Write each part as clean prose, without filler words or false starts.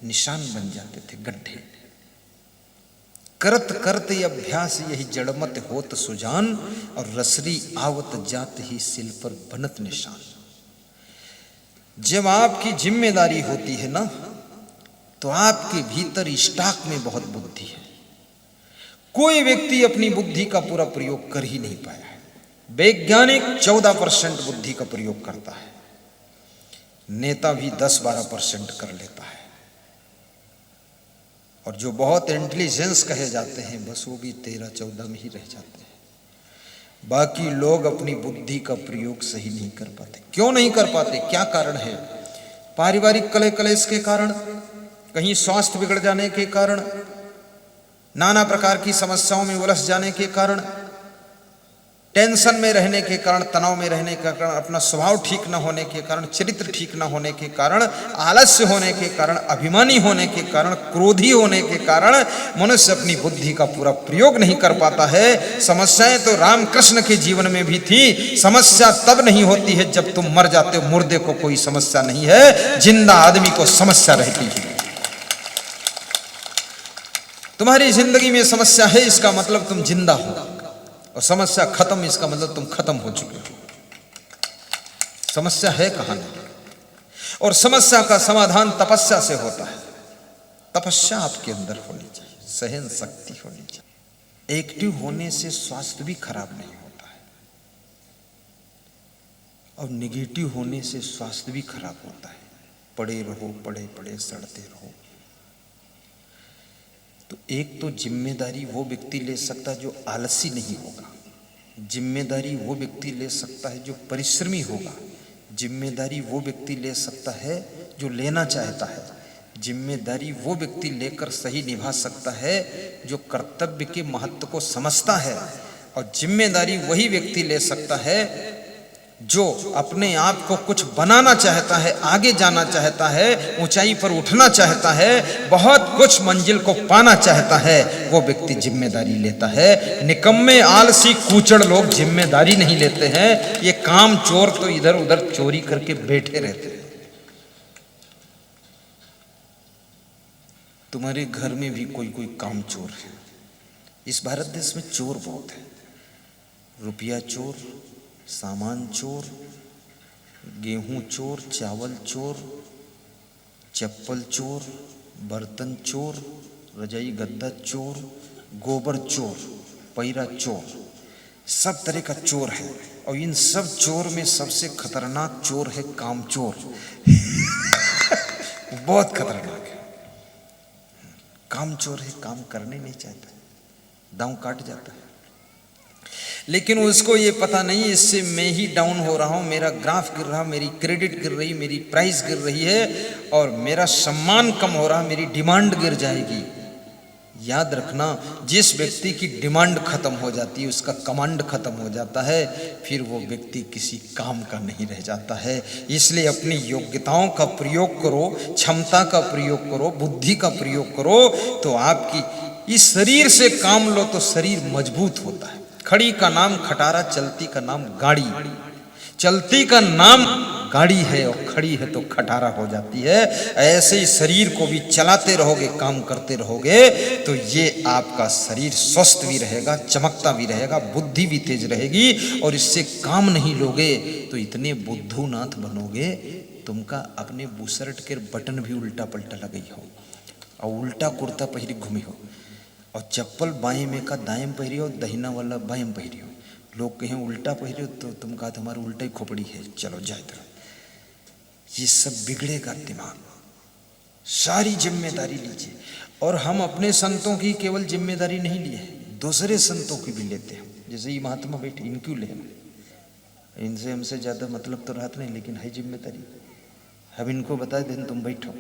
निशान बन जाते थे, गड्ढे। करत करत अभ्यास यही जड़मत होत सुजान, और रसरी आवत जात ही सिल पर बनत निशान। जब आपकी जिम्मेदारी होती है ना, तो आपके भीतर स्टॉक में बहुत बुद्धि है। कोई व्यक्ति अपनी बुद्धि का पूरा प्रयोग कर ही नहीं पाया है। वैज्ञानिक 14% बुद्धि का प्रयोग करता है, नेता भी 10-12% कर लेता है, और जो बहुत इंटेलिजेंस कहे जाते हैं बस वो भी 13-14 में ही रह जाते हैं। बाकी लोग अपनी बुद्धि का प्रयोग सही नहीं कर पाते। क्यों नहीं कर पाते, क्या कारण है? पारिवारिक कलह कलेश के कारण, कहीं स्वास्थ्य बिगड़ जाने के कारण, नाना प्रकार की समस्याओं में उलझ जाने के कारण, टेंशन में रहने के कारण, तनाव में रहने के कारण, अपना स्वभाव ठीक न होने के कारण, चरित्र ठीक न होने के कारण, आलस्य होने के कारण, अभिमानी होने के कारण, क्रोधी होने के कारण मनुष्य अपनी बुद्धि का पूरा प्रयोग नहीं कर पाता है। समस्याएं तो रामकृष्ण के जीवन में भी थी। समस्या तब नहीं होती है जब तुम मर जाते हो, मुर्दे को कोई समस्या नहीं है, जिंदा आदमी को समस्या रहती है। तुम्हारी जिंदगी में समस्या है, इसका मतलब तुम जिंदा हो, और समस्या खत्म, इसका मतलब तुम खत्म हो चुके हो। समस्या है कहां नहीं, और समस्या का समाधान तपस्या से होता है। तपस्या आपके अंदर होनी चाहिए, सहन शक्ति होनी चाहिए। एक्टिव होने से स्वास्थ्य भी खराब नहीं होता है, और निगेटिव होने से स्वास्थ्य भी खराब होता है। पड़े रहो, पड़े पड़े सड़ते रहो। तो एक तो जिम्मेदारी वो व्यक्ति ले सकता है जो आलसी नहीं होगा, जिम्मेदारी वो व्यक्ति ले सकता है जो परिश्रमी होगा, जिम्मेदारी वो व्यक्ति ले सकता है जो लेना चाहता है, जिम्मेदारी वो व्यक्ति लेकर सही निभा सकता है जो कर्तव्य के महत्व को समझता है, और जिम्मेदारी वही व्यक्ति ले सकता है जो अपने आप को कुछ बनाना चाहता है, आगे जाना चाहता है, ऊंचाई पर उठना चाहता है, बहुत कुछ मंजिल को पाना चाहता है, वो व्यक्ति जिम्मेदारी लेता है। निकम्मे आलसी कूचड़ लोग जिम्मेदारी नहीं लेते हैं। ये काम चोर तो इधर उधर चोरी करके बैठे रहते हैं। तुम्हारे घर में भी कोई कोई काम चोर है। इस भारत देश में चोर बहुत है। रुपया चोर, सामान चोर, गेहूं चोर, चावल चोर, चप्पल चोर, बर्तन चोर, रजाई गद्दा चोर, गोबर चोर, पैरा चोर, सब तरह का चोर है। और इन सब चोर में सबसे खतरनाक चोर है काम चोर। बहुत खतरनाक है। काम चोर है, काम करने नहीं चाहता, दांव काट जाता है, लेकिन उसको ये पता नहीं इससे मैं ही डाउन हो रहा हूं, मेरा ग्राफ गिर रहा, मेरी क्रेडिट गिर रही, मेरी प्राइस गिर रही है, और मेरा सम्मान कम हो रहा, मेरी डिमांड गिर जाएगी। याद रखना, जिस व्यक्ति की डिमांड खत्म हो जाती है, उसका कमांड खत्म हो जाता है, फिर वो व्यक्ति किसी काम का नहीं रह जाता है। इसलिए अपनी योग्यताओं का प्रयोग करो, क्षमता का प्रयोग करो, बुद्धि का प्रयोग करो, तो आपकी इस शरीर से काम लो तो शरीर मजबूत होता है। खड़ी का नाम खटारा, चलती का नाम गाड़ी। चलती का नाम गाड़ी है और खड़ी है तो खटारा हो जाती है। ऐसे ही शरीर को भी चलाते रहोगे, काम करते रहोगे, तो ये आपका शरीर स्वस्थ भी रहेगा, चमकता भी रहेगा, बुद्धि भी तेज रहेगी। और इससे काम नहीं लोगे तो इतने बुद्धूनाथ बनोगे, तुमका अपने बुशर्ट के बटन भी उल्टा पलटा लगी हो, और उल्टा कुर्ता पहरी घूमी हो, और चप्पल बाएं में का दाएं पहरी हो, दहिना वाला बाएं पहरी हो। लोग कहें उल्टा पहरी हो तो तुम कहा तुम्हारा उल्टा ही खोपड़ी है, चलो जाए तो। ये सब बिगड़ेगा दिमाग। सारी जिम्मेदारी लीजिए। और हम अपने संतों की केवल जिम्मेदारी नहीं लिए, दूसरे संतों की भी लेते हैं। जैसे ये महात्मा बैठे, इनक्यों लेना, इनसे हमसे ज़्यादा मतलब तो रात नहीं, लेकिन है जिम्मेदारी। हम इनको बता दें तुम बैठो,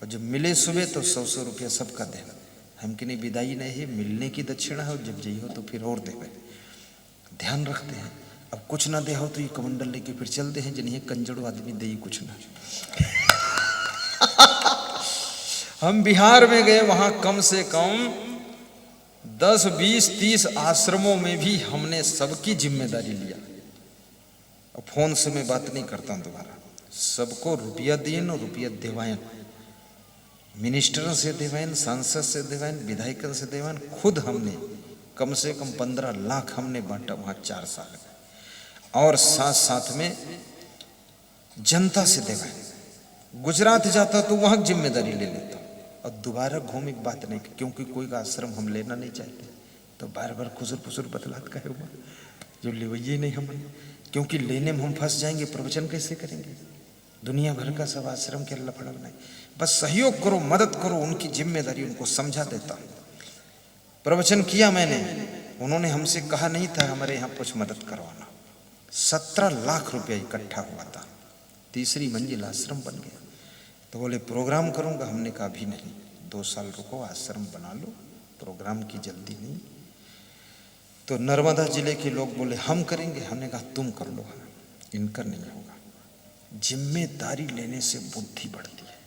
और जब मिले सुबह तो 100-100 रुपया सबका देना। हम कि नहीं विदाई नहीं है, मिलने की दक्षिणा है, और जब जई हो तो फिर और देवे। ध्यान रखते हैं। अब कुछ ना दे हो तो ये कमंडल लेके फिर चलते हैं, जिन्हें कंजड़ो आदमी दे कुछ ना। हम बिहार में गए, वहां कम से कम 10, 20, 30 आश्रमों में भी हमने सबकी जिम्मेदारी लिया। अब फोन से मैं बात नहीं करता हूं दोबारा, सबको रुपया दिए और रुपया देवाएं। मिनिस्टरों से देवान, सांसद से देवान, विधायकों से देवान, खुद हमने कम से कम 15 लाख हमने बांटा वहाँ 4 साल में। और साथ साथ में जनता से देवान। गुजरात जाता तो वहाँ जिम्मेदारी ले लेता और दोबारा घूमे बात नहीं, क्योंकि कोई का आश्रम हम लेना नहीं चाहते तो बार बार खुसुर फुसुर बतलात का हुआ जो ले नहीं हम, क्योंकि लेने में हम फंस जाएंगे, प्रवचन कैसे करेंगे? दुनिया भर का सब आश्रम के लफड़ा बनाए। बस सहयोग करो, मदद करो, उनकी जिम्मेदारी उनको समझा देता हूँ। प्रवचन किया मैंने, उन्होंने हमसे कहा नहीं था हमारे यहाँ कुछ मदद करवाना। 17 लाख रुपया इकट्ठा हुआ था, 3री मंजिल आश्रम बन गया। तो बोले प्रोग्राम करूँगा, हमने कहा अभी नहीं, 2 साल रुको, आश्रम बना लो, प्रोग्राम की जल्दी नहीं। तो नर्मदा जिले के लोग बोले हम करेंगे, हमने कहा तुम कर लो, इनका नहीं होगा। जिम्मेदारी लेने से बुद्धि बढ़ती है।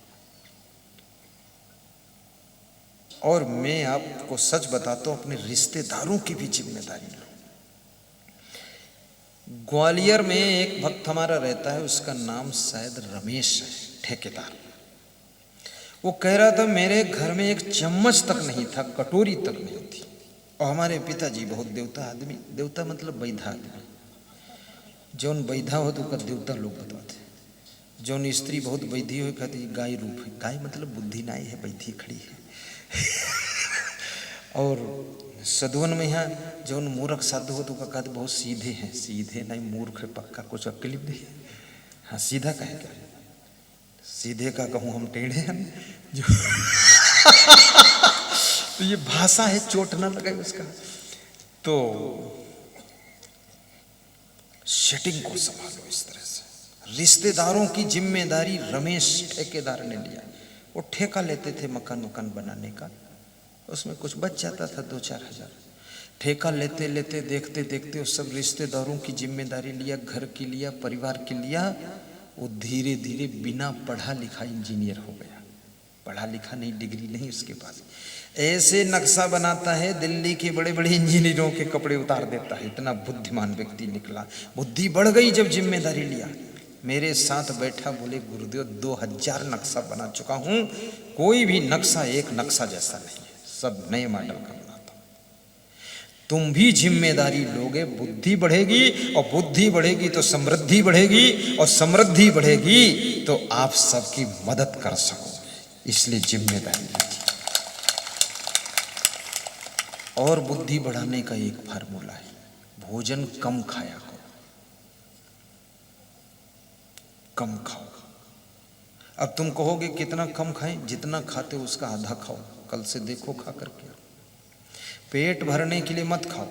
और मैं आपको सच बताता हूं, अपने रिश्तेदारों की भी जिम्मेदारी लो। ग्वालियर में एक भक्त हमारा रहता है, उसका नाम शायद रमेश है, ठेकेदार। वो कह रहा था मेरे घर में एक चम्मच तक नहीं था, कटोरी तक नहीं थी। और हमारे पिताजी बहुत देवता आदमी, देवता मतलब वैधा आदमी, जौन वैधा हो तो का देवता लोग बताते। जौन स्त्री बहुत वैधी हो कहती गाय रूप है, गाय मतलब बुद्धि नाई है, वैधी खड़ी है। और सदवन में यहाँ जौन मूर्ख साधु हो तो का कहते बहुत सीधे हैं, सीधे नहीं मूर्ख है पक्का, कुछ अक्ल नहीं। हाँ सीधा कहे क्या, सीधे का कहूँ हम टेढ़े हैं जो तो ये भाषा है, चोट ना लगे उसका। तो सेटिंग को संभालो इस तरह से। रिश्तेदारों की जिम्मेदारी रमेश ठेकेदार ने लिया। वो ठेका लेते थे मकान बनाने का, उसमें कुछ बच जाता था 2-4 हजार। ठेका लेते लेते देखते देखते उस सब रिश्तेदारों की जिम्मेदारी लिया, घर की लिया, परिवार की लिया। वो धीरे धीरे बिना पढ़ा लिखा इंजीनियर हो गया। पढ़ा लिखा नहीं, डिग्री नहीं उसके पास। ऐसे नक्शा बनाता है, दिल्ली के बड़े बड़े इंजीनियरों के कपड़े उतार देता है। इतना बुद्धिमान व्यक्ति निकला। बुद्धि बढ़ गई जब जिम्मेदारी लिया। मेरे साथ बैठा, बोले गुरुदेव 2000 नक्शा बना चुका हूं, कोई भी नक्शा एक नक्शा जैसा नहीं है, सब नए मॉडल का बनाता हूं। तुम भी जिम्मेदारी लोगे, बुद्धि बढ़ेगी, और बुद्धि बढ़ेगी तो समृद्धि बढ़ेगी, और समृद्धि बढ़ेगी तो आप सबकी मदद कर सकोगे। इसलिए जिम्मेदारी लीजिए। और बुद्धि बढ़ाने का एक फार्मूला है, भोजन कम खाया करो, कम खाओ। अब तुम कहोगे कितना कम खाएं? जितना खाते उसका आधा खाओ। कल से देखो खा करके। पेट भरने के लिए मत खाओ,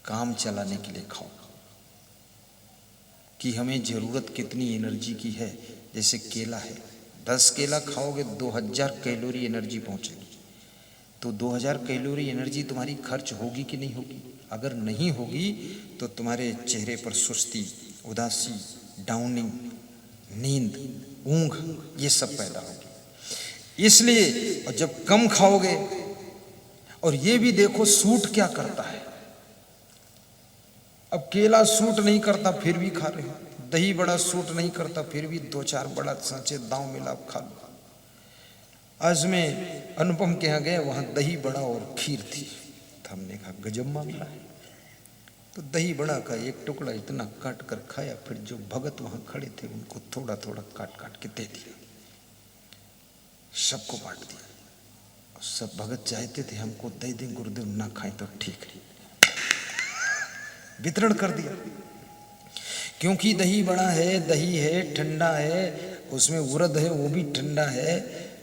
काम चलाने के लिए खाओ। कि हमें जरूरत कितनी एनर्जी की है। जैसे केला है, 10 केला खाओगे 2000 कैलोरी एनर्जी पहुंचेगी। तो 2000 कैलोरी एनर्जी तुम्हारी खर्च होगी कि नहीं होगी? अगर नहीं होगी तो तुम्हारे चेहरे पर सुस्ती, उदासी, डाउनिंग, नींद, ऊंघ ये सब पैदा होगी। इसलिए और जब कम खाओगे, और ये भी देखो सूट क्या करता है। अब केला सूट नहीं करता फिर भी खा रहे हो, दही बड़ा सूट नहीं करता फिर भी 2-4 बड़ा सांचे दांव मिला खा लो। आज मैं अनुपम के यहाँ गया, वहाँ दही बड़ा और खीर थी। तो हमने कहा गजब मामला है। तो दही बड़ा का एक टुकड़ा इतना काट कर खाया, फिर जो भगत वहाँ खड़े थे उनको थोड़ा थोड़ा काट काट के दे दिया, सबको बांट दिया। सब भगत चाहते थे हमको दे दें गुरुदेव, ना खाएं तो ठीक है, वितरण कर दिया। क्योंकि दही बड़ा है, दही है, ठंडा है, उसमें उड़द है वो भी ठंडा है,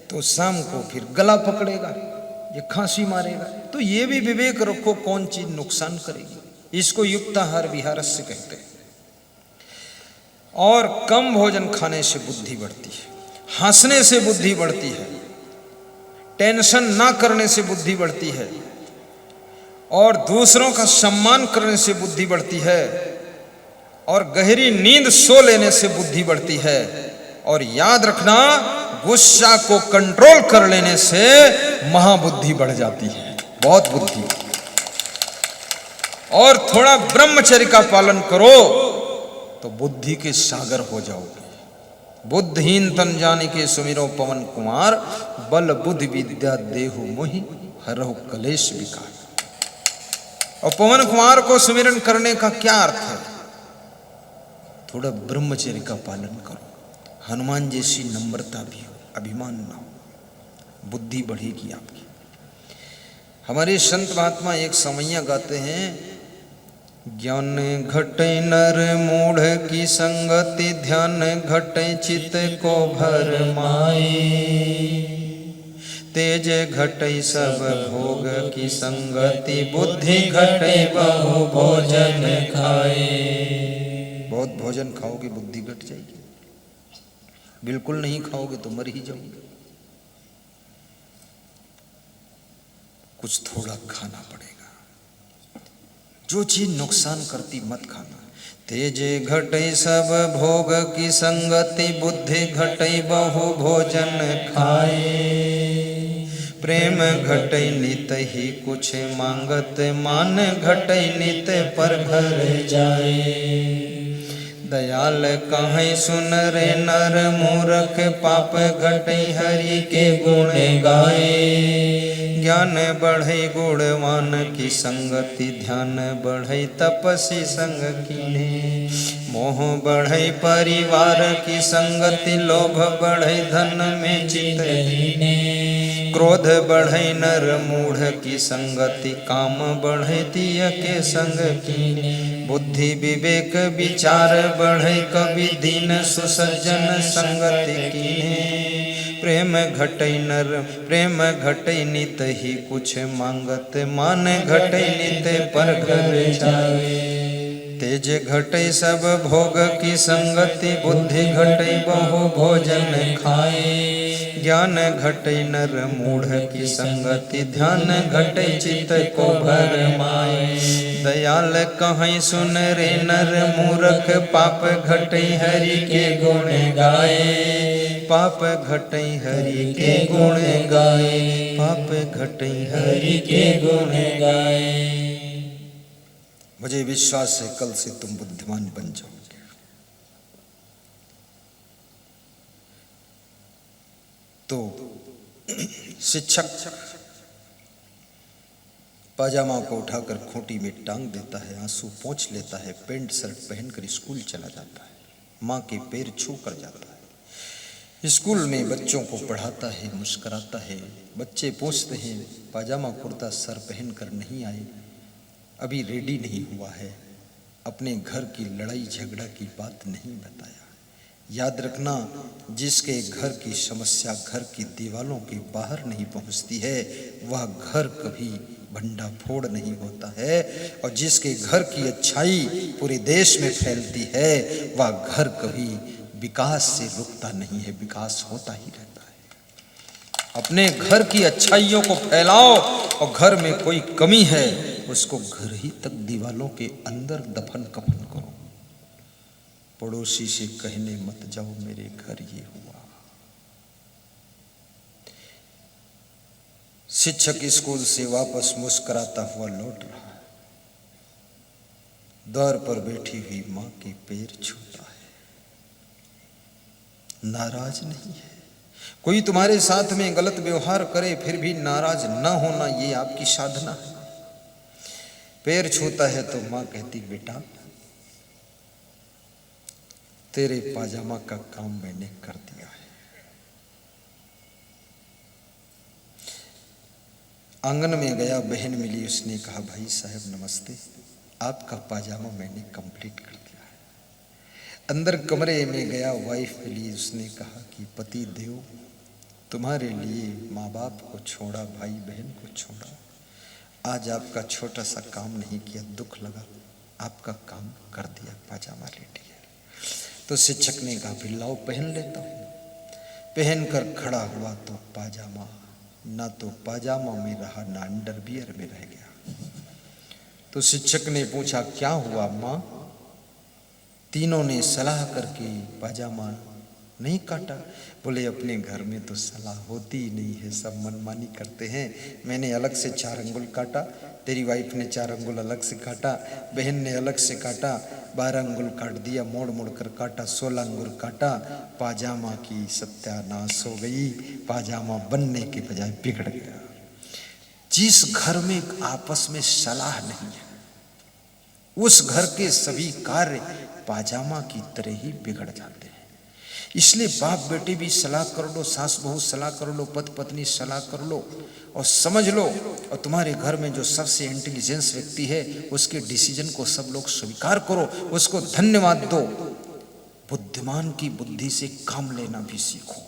तो शाम को फिर गला पकड़ेगा, ये खांसी मारेगा। तो ये भी विवेक रखो कौन चीज नुकसान करेगी। इसको युक्ताहार विहारस्य कहते हैं। और कम भोजन खाने से बुद्धि बढ़ती है, हंसने से बुद्धि बढ़ती है, टेंशन ना करने से बुद्धि बढ़ती है, और दूसरों का सम्मान करने से बुद्धि बढ़ती है, और गहरी नींद सो लेने से बुद्धि बढ़ती है। और याद रखना, गुस्सा को कंट्रोल कर लेने से महाबुद्धि बढ़ जाती है, बहुत बुद्धि। और थोड़ा ब्रह्मचर्य का पालन करो तो बुद्धि के सागर हो जाओगे। बुद्धिहीन तन जान के सुमिरो पवन कुमार, बल बुद्धि विद्या देहु मोहि हरहु कलेश विकार। और पवन कुमार को सुमिरन करने का क्या अर्थ है? थोड़ा ब्रह्मचर्य का पालन करो, हनुमान जैसी नम्रता भी हो, अभिमान ना हो, बुद्धि बढ़ेगी आपकी। हमारे संत महात्मा एक समैया गाते हैं, ज्ञान घटे नर मूढ़ की संगति, ध्यान घटे चित्त को भर माई, तेज घटे सब भोग की संगति, बुद्धि घटे बहु भोजन खाए। बहुत भोजन खाओगे बुद्धि घट जाएगी, बिल्कुल नहीं खाओगे तो मर ही जाओगे। कुछ थोड़ा खाना पड़ेगा, जो चीज नुकसान करती मत खाना। तेज घटे सब भोग की संगति, बुद्धि घटे बहु भोजन खाए, प्रेम घटे नित ही कुछ मांगत, मान घटे नित पर घर जाए, दयाल कहे सुन रे नर मूर्ख, पाप घटे हरि के गुण गाए, ज्ञान बढ़े गुणवान की संगति, ध्यान बढ़े तपसी संग कीने, मोह बढ़े परिवार की संगति, लोभ बढ़े धन में चित लीने, क्रोध बढ़े नर मूढ़ की संगति, काम बढ़े तिय के संग कीने, बुद्धि विवेक विचार बढ़े कवि दीन, सुसज्जन संगति कीने, प्रेम घटे नर प्रेम घटे नित ही कुछ मांगत, मान घटे नित पर घर जाए, तेज घटे सब भोग की संगति, बुद्धि घटे बहु भोजन खाए, ज्ञान घटे नर मूढ़ की संगति, ध्यान घटे चित्त को भर माए, दयाल कहीं सुन रे नर मूर्ख, पाप घटे हरि के गुण गाए, पाप घटे हरि के गुण गाए, पाप घटे हरि के गुण गाए। मुझे विश्वास है कल से तुम बुद्धिमान बन जाओगे। तो शिक्षक पाजामा को उठाकर खूंटी में टांग देता है, आंसू पोंछ लेता है, पैंट शर्ट पहनकर स्कूल चला जाता है, माँ के पैर छू कर जाता है। स्कूल में बच्चों को पढ़ाता है, मुस्कुराता है। बच्चे पूछते हैं पाजामा कुर्ता सर पहनकर नहीं आए, अभी रेडी नहीं हुआ है, अपने घर की लड़ाई झगड़ा की बात नहीं बताया। याद रखना, जिसके घर की समस्या घर की दीवारों के बाहर नहीं पहुंचती है, वह घर कभी भंडाफोड़ नहीं होता है, और जिसके घर की अच्छाई पूरे देश में फैलती है, वह घर कभी विकास से रुकता नहीं है, विकास होता ही रहता है। अपने घर की अच्छाइयों को फैलाओ, और घर में कोई कमी है उसको घर ही तक दीवालों के अंदर दफन कफन करो। पड़ोसी से कहने मत जाओ मेरे घर ये हुआ। शिक्षक स्कूल से वापस मुस्कुराता हुआ लौट रहा है, द्वार पर बैठी हुई मां के पैर छूता है। नाराज नहीं है, कोई तुम्हारे साथ में गलत व्यवहार करे फिर भी नाराज न होना, ये आपकी साधना है। पैर छूता है तो मां कहती, बेटा तेरे पाजामा का काम मैंने कर दिया है। आंगन में गया, बहन मिली, उसने कहा भाई साहब नमस्ते, आपका पाजामा मैंने कंप्लीट कर दिया है। अंदर कमरे में गया, वाइफ मिली, उसने कहा कि पति देव तुम्हारे लिए माँ बाप को छोड़ा, भाई बहन को छोड़ा, आज आपका छोटा सा काम नहीं किया, दुख लगा, आपका काम कर दिया, पाजामा रेडी है। तो शिक्षक ने कहा फिर लाओ पहन लेता हूँ। पहन कर खड़ा हुआ तो पाजामा ना तो पाजामा में रहा, ना अंडरवियर में रह गया। तो शिक्षक ने पूछा क्या हुआ माँ? तीनों ने सलाह करके पाजामा नहीं काटा। बोले अपने घर में तो सलाह होती ही नहीं है, सब मनमानी करते हैं। मैंने अलग से 4 अंगुल काटा, तेरी वाइफ ने 4 अंगुल अलग से काटा, बहन ने अलग से काटा, 12 अंगुल काट दिया, मोड़ मोड़ कर काटा, 16 अंगुल काटा, पाजामा की सत्यानाश हो गई, पाजामा बनने के बजाय बिगड़ गया। जिस घर में आपस में सलाह नहीं है उस घर के सभी कार्य पाजामा की तरह ही बिगड़ जाते हैं। इसलिए बाप बेटे भी सलाह कर लो, सास बहू सलाह कर लो, पति पत्नी सलाह कर लो और समझ लो, और तुम्हारे घर में जो सबसे इंटेलिजेंस व्यक्ति है उसके डिसीजन को सब लोग स्वीकार करो, उसको धन्यवाद दो। बुद्धिमान की बुद्धि से काम लेना भी सीखो।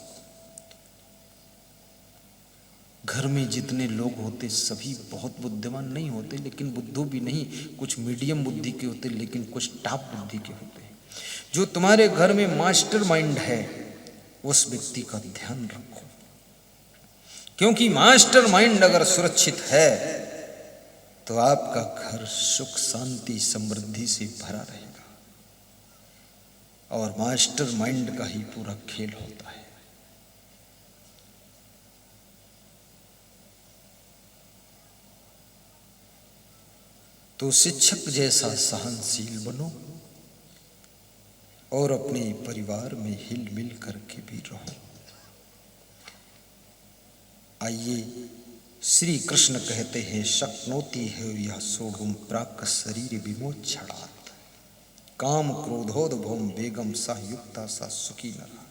घर में जितने लोग होते सभी बहुत बुद्धिमान नहीं होते, लेकिन बुद्धू भी नहीं, कुछ मीडियम बुद्धि के होते, लेकिन कुछ टॉप बुद्धि के होते हैं। जो तुम्हारे घर में मास्टर माइंड है उस व्यक्ति का ध्यान रखो, क्योंकि मास्टर माइंड अगर सुरक्षित है तो आपका घर सुख शांति समृद्धि से भरा रहेगा। और मास्टर माइंड का ही पूरा खेल होता है। तो शिक्षक जैसा सहनशील बनो और अपने परिवार में हिल मिल करके भी रहो। आइए श्री कृष्ण कहते हैं, शक्नोति है यह सोढ़ुम प्राक शरीर विमोक्षणात् काम क्रोधोद्भवम बेगम सा युक्ता सा सुखी नरा।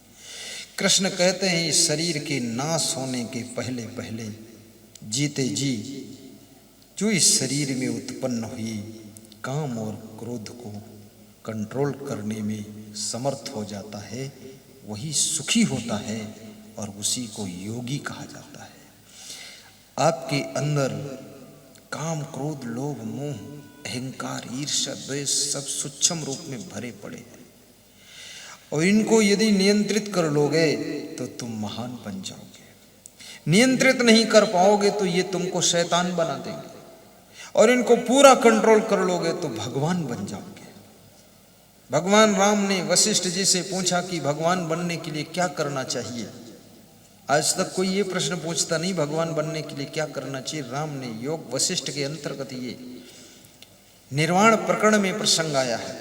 कृष्ण कहते हैं इस शरीर के नाश होने के पहले पहले जीते जी जो इस शरीर में उत्पन्न हुई काम और क्रोध को कंट्रोल करने में समर्थ हो जाता है वही सुखी होता है और उसी को योगी कहा जाता है। आपके अंदर काम क्रोध लोभ मोह अहंकार ईर्ष्या द्वेष सब सूक्ष्म रूप में भरे पड़े हैं, और इनको यदि नियंत्रित कर लोगे तो तुम महान बन जाओगे। नियंत्रित नहीं कर पाओगे तो ये तुमको शैतान बना देंगे, और इनको पूरा कंट्रोल कर लोगे तो भगवान बन जाओगे। भगवान राम ने वशिष्ठ जी से पूछा कि भगवान बनने के लिए क्या करना चाहिए। आज तक कोई ये प्रश्न पूछता नहीं, भगवान बनने के लिए क्या करना चाहिए। राम ने योग वशिष्ठ के अंतर्गत ये निर्वाण प्रकरण में प्रसंग आया है,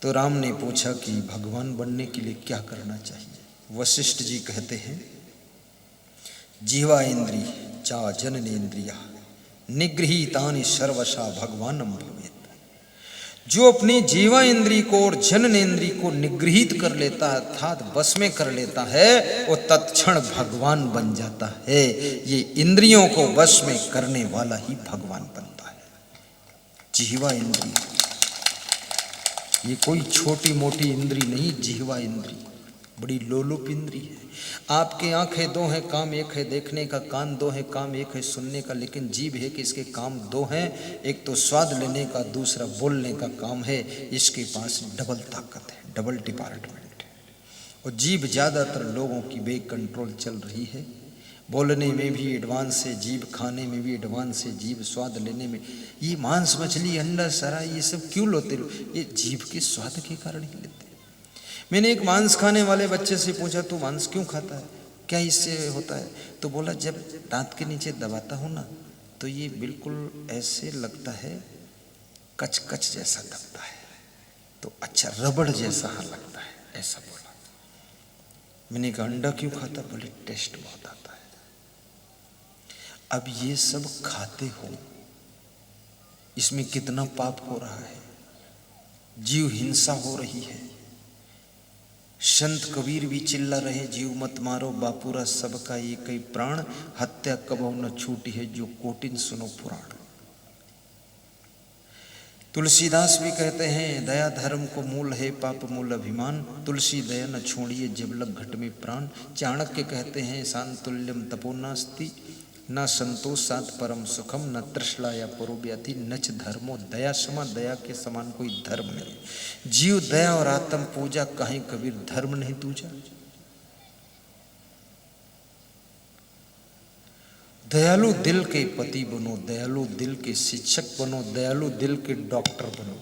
तो राम ने पूछा कि भगवान बनने के लिए क्या करना चाहिए। वशिष्ठ जी कहते हैं, जीवा इंद्री चा जननेन्द्रिया निगृहीतानि सर्वशा भगवानम भवेत्। जो अपनी जीवा इंद्री को और जननेन्द्री को निगृहित कर लेता है अर्थात बस में कर लेता है वो तत्क्षण भगवान बन जाता है। ये इंद्रियों को वश में करने वाला ही भगवान बनता है। जिह्वा इंद्री ये कोई छोटी मोटी इंद्री नहीं, जिह्वा इंद्री बड़ी लोलुप इंद्री है। आपके आंखें दो हैं, काम एक है देखने का, कान दो हैं, काम एक है सुनने का, लेकिन जीभ है कि इसके काम दो हैं। एक तो स्वाद लेने का, दूसरा बोलने का काम है। इसके पास डबल ताकत है, डबल डिपार्टमेंट है। और जीभ ज़्यादातर लोगों की बे कंट्रोल चल रही है। बोलने में भी एडवांस है जीभ, खाने में भी एडवांस है जीभ, स्वाद लेने में। ये मांस मछली अंडा सरा ये सब क्यों लेते लोग? ये जीभ के स्वाद के कारण ही लेते। मैंने एक मांस खाने वाले बच्चे से पूछा, तू मांस क्यों खाता है, क्या इससे होता है? तो बोला, जब दांत के नीचे दबाता हूँ ना तो ये बिल्कुल ऐसे लगता है, कच कच जैसा लगता है, तो अच्छा रबड़ जैसा लगता है, ऐसा बोला। मैंने कहा अंडा क्यों खाता? बोले टेस्ट बहुत आता है। अब ये सब खाते हो, इसमें कितना पाप हो रहा है, जीव हिंसा हो रही है। संत कबीर भी चिल्ला रहे, जीव मत मारो बापूरा सबका एक ही प्राण, हत्या कबहु न छूटी है जो कोटिन सुनो पुराण। तुलसीदास भी कहते हैं, दया धर्म को मूल है पाप मूल अभिमान, तुलसी दया न छोड़िए जब लग घट में प्राण। चाणक्य कहते हैं, शांतुल्यम तपोनास्ति न संतोषात परम सुखम, न तृष्णा या परोव्याति नच धर्मो दया समा। दया के समान कोई धर्म नहीं। जीव दया और आत्म पूजा कहीं कबीर धर्म नहीं दूजा। दयालु दिल के पति बनो, दयालु दिल के शिक्षक बनो, दयालु दिल के डॉक्टर बनो,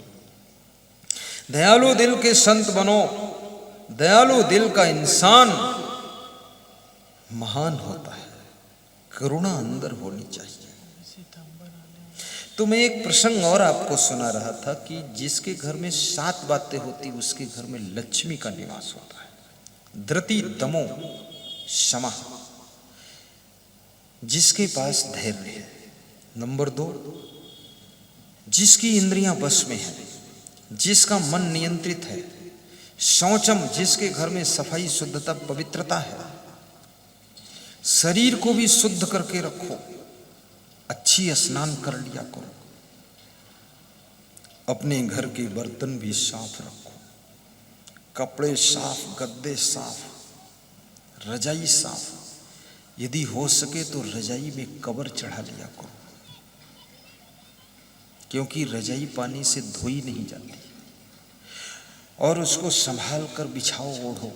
दयालु दिल के संत बनो। दयालु दिल का इंसान महान होता है। करुणा अंदर होनी चाहिए। तो मैं एक प्रसंग और आपको सुना रहा था कि जिसके घर में 7 बातें होती उसके घर में लक्ष्मी का निवास होता है। धृति, दमो, क्षमा, जिसके पास धैर्य है। नंबर 2, जिसकी इंद्रियां वश में है, जिसका मन नियंत्रित है। शौचम, जिसके घर में सफाई, शुद्धता, पवित्रता है। शरीर को भी शुद्ध करके रखो, अच्छी स्नान कर लिया करो, अपने घर के बर्तन भी साफ रखो, कपड़े साफ, गद्दे साफ, रजाई साफ, यदि हो सके तो रजाई में कवर चढ़ा लिया करो, क्योंकि रजाई पानी से धोई नहीं जाती। और उसको संभाल कर बिछाओ, ओढ़ो।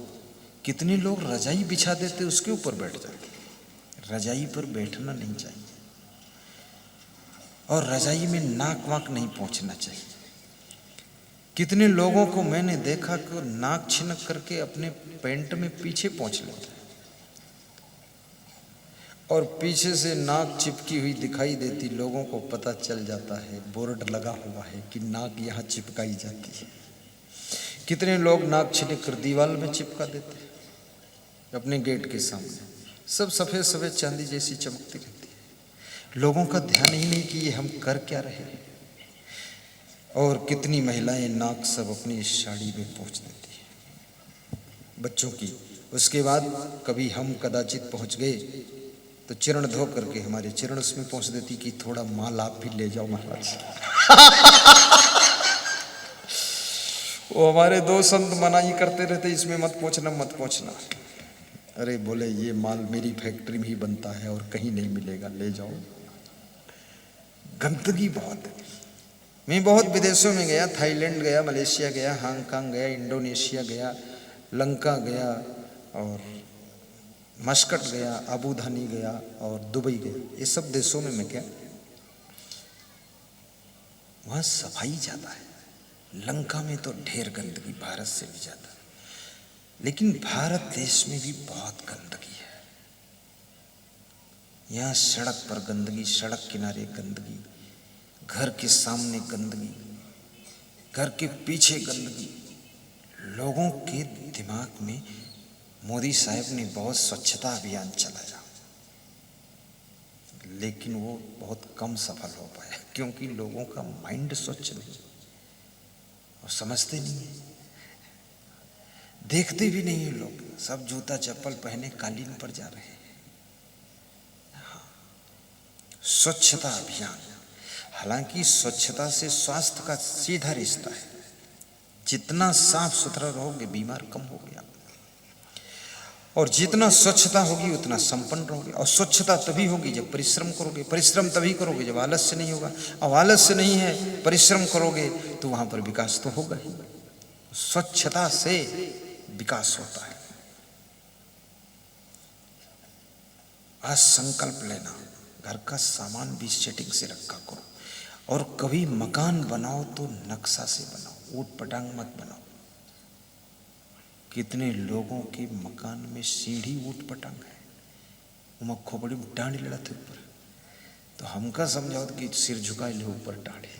कितने लोग रजाई बिछा देते उसके ऊपर बैठ जाते। रजाई पर बैठना नहीं चाहिए, और रजाई में नाक वाक नहीं पहुंचना चाहिए। कितने लोगों को मैंने देखा कि नाक छिनक करके अपने पैंट में पीछे पहुंच लेते हैं, और पीछे से नाक चिपकी हुई दिखाई देती, लोगों को पता चल जाता है, बोर्ड लगा हुआ है कि नाक यहाँ चिपकाई जाती है। कितने लोग नाक छिनक कर दीवार में चिपका देते हैं अपने गेट के सामने। सब सफ़ेद सफ़ेद चांदी जैसी चमकती रहती है। लोगों का ध्यान ही नहीं कि ये हम कर क्या रहे हैं। और कितनी महिलाएं नाक सब अपनी साड़ी में पहुँच देती है, बच्चों की। उसके बाद कभी हम कदाचित पहुँच गए तो चरण धो करके हमारे चरण उसमें पहुँच देती कि थोड़ा माल आप भी ले जाओ महाराज। वो हमारे 2 संत मनाही करते रहते, इसमें मत पहुँचना, मत पहुँचना। अरे बोले ये माल मेरी फैक्ट्री में ही बनता है और कहीं नहीं मिलेगा, ले जाओ। गंदगी बहुत है। मैं बहुत विदेशों में गया, थाईलैंड गया, मलेशिया गया, हांगकांग गया, इंडोनेशिया गया, लंका गया, और मस्कट गया, अबू धाबी गया, और दुबई गया। ये सब देशों में मैं गया, वहाँ सफाई ज़्यादा है। लंका में तो ढेर गंदगी, भारत से भी ज़्यादा। लेकिन भारत देश में भी बहुत गंदगी है। यहाँ सड़क पर गंदगी, सड़क किनारे गंदगी, घर के सामने गंदगी, घर के पीछे गंदगी। लोगों के दिमाग में मोदी साहब ने बहुत स्वच्छता अभियान चलाया, लेकिन वो बहुत कम सफल हो पाया, क्योंकि लोगों का माइंड स्वच्छ नहीं और समझते नहीं है, देखते भी नहीं है। लोग सब जूता चप्पल पहने कालीन पर जा रहे हैं। हाँ, स्वच्छता अभियान। हालांकि स्वच्छता से स्वास्थ्य का सीधा रिश्ता है। जितना साफ सुथरा रहोगे बीमार कम होगे आप, और जितना स्वच्छता होगी उतना संपन्न रहोगे। और स्वच्छता तभी होगी जब परिश्रम करोगे, परिश्रम तभी करोगे जब आलस्य नहीं होगा। अब आलस्य नहीं है, परिश्रम करोगे तो वहां पर विकास तो होगा ही। स्वच्छता से विकास होता है। आज संकल्प लेना, घर का सामान भी सेटिंग से रखा करो, और कभी मकान बनाओ तो नक्शा से बनाओ, ऊट पटांग मत बनाओ। कितने लोगों के मकान में सीढ़ी ऊट पटांग है, वो खोपड़ी में डांडी लड़ाते ऊपर, तो हमका समझाओ कि सिर झुकाए ले ऊपर डांडी।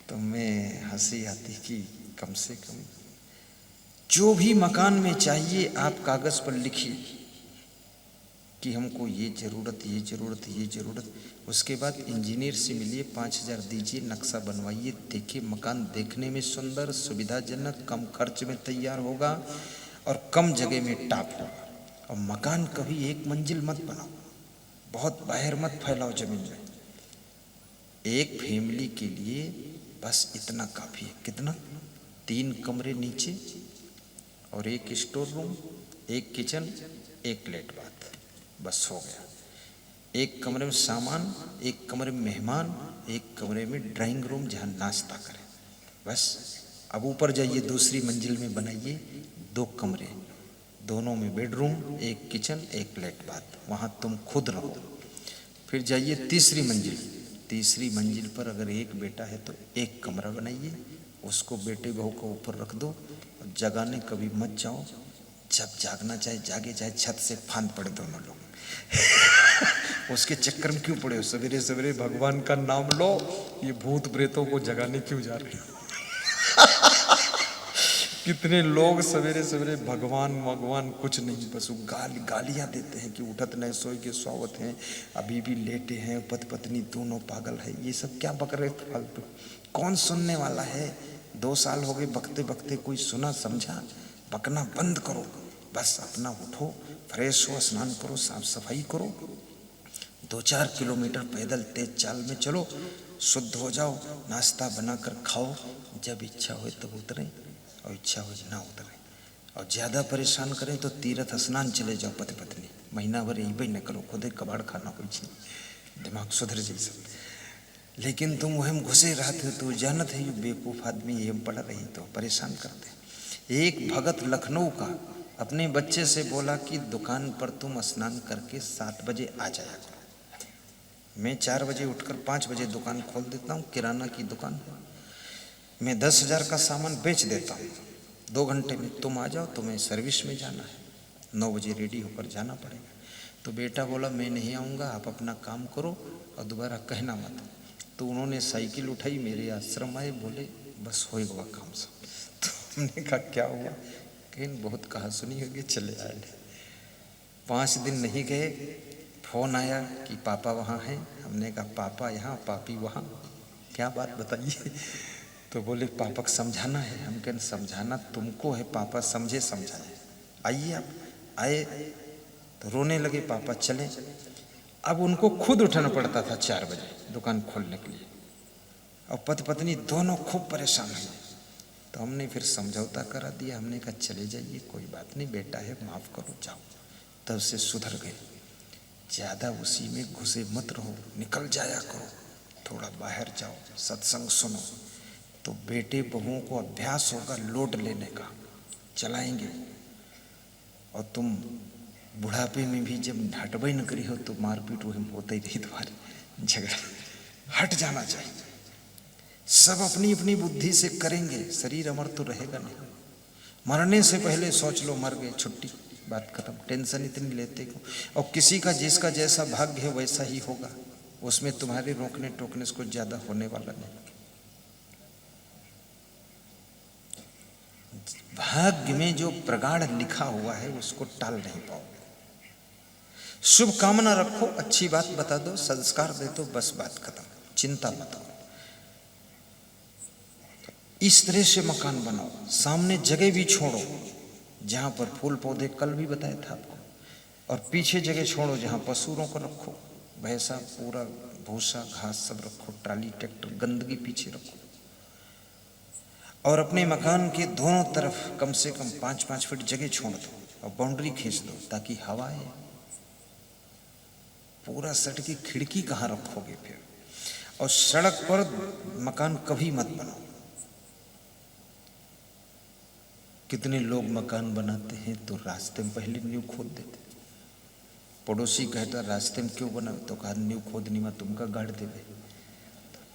तो मैं हंसी आती कि कम से कम जो भी मकान में चाहिए आप कागज पर लिखिए कि हमको ये जरूरत, ये जरूरत, ये जरूरत। उसके बाद इंजीनियर से मिलिए, 5000 दीजिए, नक्शा बनवाइए, देखिए मकान देखने में सुंदर, सुविधाजनक, कम खर्च में तैयार होगा और कम जगह में टॉप होगा। और मकान कभी 1 मंजिल मत बनाओ, बहुत बाहर मत फैलाओ जमीन में। एक फैमिली के लिए बस इतना काफ़ी है। कितना? 3 कमरे नीचे और 1 स्टोर रूम, 1 किचन, 1 लेट बाथ, बस हो गया। 1 कमरे में सामान, 1 कमरे में मेहमान, 1 कमरे में ड्राइंग रूम जहाँ नाश्ता करें, बस। अब ऊपर जाइए, दूसरी मंजिल में बनाइए 2 कमरे, दोनों में बेडरूम, 1 किचन, 1 लेट बाथ, वहाँ तुम खुद रहो। फिर जाइए तीसरी मंजिल, तीसरी मंजिल पर अगर 1 बेटा है तो 1 कमरा बनाइए, उसको बेटे बहू को ऊपर रख दो, और जगाने कभी मत जाओ। जब जागना चाहे जागे, चाहे छत से फांद पड़े दोनों लोग। उसके चक्कर में क्यों पड़े हो? सवेरे सवेरे भगवान का नाम लो, ये भूत प्रेतों को जगाने क्यों जा रहे हो? कितने लोग सवेरे सवेरे भगवान भगवान कुछ नहीं, बस वो गालियां देते हैं कि उठत नहीं सोए के स्वावत हैं, अभी भी लेटे हैं, पति पत्नी दोनों पागल है। ये सब क्या बक रहे फालतू? कौन सुनने वाला है? 2 साल हो गए बकते बकते, कोई सुना समझा? बकना बंद करो, बस अपना उठो, फ्रेश हो, स्नान करो, साफ सफाई करो, 2-4 किलोमीटर पैदल तेज चाल में चलो, शुद्ध हो जाओ, नाश्ता बनाकर खाओ, जब इच्छा हो तब उतरें और इच्छा हो ना उतरें। और ज़्यादा परेशान करें तो तीर्थ स्नान चले जाओ पति पत्नी, महीना भर यही भी न करो, खुद कबाड़ खाना कोई चीज, दिमाग सुधर जाए सब। लेकिन तुम वह घुसे रहते हो तो जानत है, ये बेवकूफ़ आदमी ये पढ़ रही तो परेशान करते। एक भगत लखनऊ का अपने बच्चे से बोला कि दुकान पर तुम स्नान करके 7 बजे आ जाया करो। मैं 4 बजे उठकर 5 बजे दुकान खोल देता हूँ, किराना की दुकान। मैं 10,000 का सामान बेच देता हूँ, 2 घंटे में तुम आ जाओ, तुम्हें सर्विस में जाना है, 9 बजे रेडी होकर जाना पड़ेगा। तो बेटा बोला मैं नहीं आऊँगा, आप अपना काम करो और दोबारा कहना मत। तो उन्होंने साइकिल उठाई, मेरे आश्रम आए, बोले बस होएगा काम सब। तो हमने कहा क्या हुआ? कहीं बहुत कहा सुनी होगी, चले आए। 5 दिन नहीं गए, फोन आया कि पापा वहाँ हैं। हमने कहा पापा यहाँ, पापी वहाँ, क्या बात बताइए? तो बोले पापा को समझाना है। हम कहें समझाना तुमको है, पापा समझे समझाए, आइए आप। आए तो रोने लगे, पापा चले। अब उनको खुद उठना पड़ता था 4 बजे दुकान खोलने के लिए, और पति पत्नी दोनों खूब परेशान हुए। तो हमने फिर समझौता करा दिया, हमने कहा चले जाइए, कोई बात नहीं, बेटा है, माफ़ करो, जाओ। तब से सुधर गए। ज़्यादा उसी में घुसे मत रहो, निकल जाया करो, थोड़ा बाहर जाओ, सत्संग सुनो, तो बेटे बहुओं को अभ्यास होगा लोड लेने का, चलाएंगे। और तुम बुढ़ापे में भी जब हटबई न करी हो तो मारपीट वही होता ही रही, तुम्हारे झगड़ा। हट जाना चाहिए। सब अपनी अपनी बुद्धि से करेंगे, शरीर अमर तो रहेगा नहीं। मरने से पहले सोच लो, मर गए, छुट्टी, बात खत्म, टेंशन इतनी लेते को। और किसी का जिसका जैसा भाग्य है वैसा ही होगा, उसमें तुम्हारे रोकने टोकने से कुछ ज्यादा होने वाला नहीं। भाग्य में जो प्रगाढ़ लिखा हुआ है उसको टाल नहीं पाओगे। शुभ कामना रखो, अच्छी बात बता दो, संस्कार दे दो, बस बात खत्म, चिंता मत करो। इस तरह से मकान बनाओ, सामने जगह भी छोड़ो जहां पर फूल पौधे, कल भी बताया था आपको, और पीछे जगह छोड़ो जहां पशुओं को रखो, भैंसा, पूरा भूसा घास सब रखो, ट्राली ट्रैक्टर गंदगी पीछे रखो। और अपने मकान के दोनों तरफ कम से कम 5-5 फीट जगह छोड़ दो और बाउंड्री खींच दो ताकि हवा आए। पूरा सड़क की खिड़की कहाँ रखोगे फिर? और सड़क पर मकान कभी मत बनाओ। कितने लोग मकान बनाते हैं तो रास्ते में पहले नींव खोद देते। पड़ोसी कहता रास्ते में क्यों बना, तो कहा नींव खोदनी में तुमका गाड़ देवे।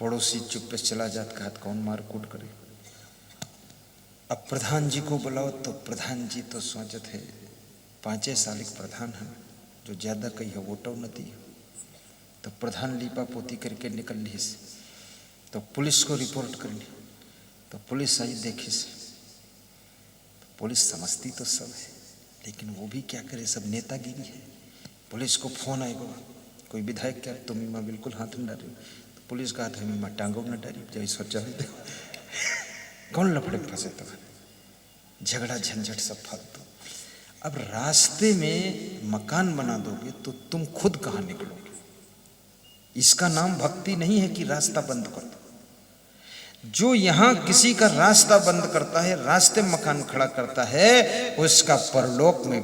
पड़ोसी चुप पे चला जाता, कहा कौन मार कूट करे। अब प्रधान जी को बुलाओ तो प्रधान जी तो सोचत है 5 साल के प्रधान है, जो ज़्यादा कही है वोटो न दी। तो प्रधान लीपा पोती करके निकल ली से, तो पुलिस को रिपोर्ट कर ली। तो पुलिस आई देखी से, पुलिस समझती तो सब है, लेकिन वो भी क्या करे, सब नेतागिरी है। पुलिस को फोन आएगा, कोई विधायक क्या तुम माँ बिल्कुल हाथ न डाली। तो पुलिस का हाथ में माँ टांगों न डाली, जय सोचा कौन लफड़े फंसे, तो झगड़ा झंझट सब फालतू। अब रास्ते में मकान बना दोगे तो तुम खुद कहाँ निकलोगे? इसका नाम भक्ति नहीं है कि रास्ता बंद कर दो। जो यहां किसी का रास्ता बंद करता है, रास्ते में मकान खड़ा करता है, उसका परलोक में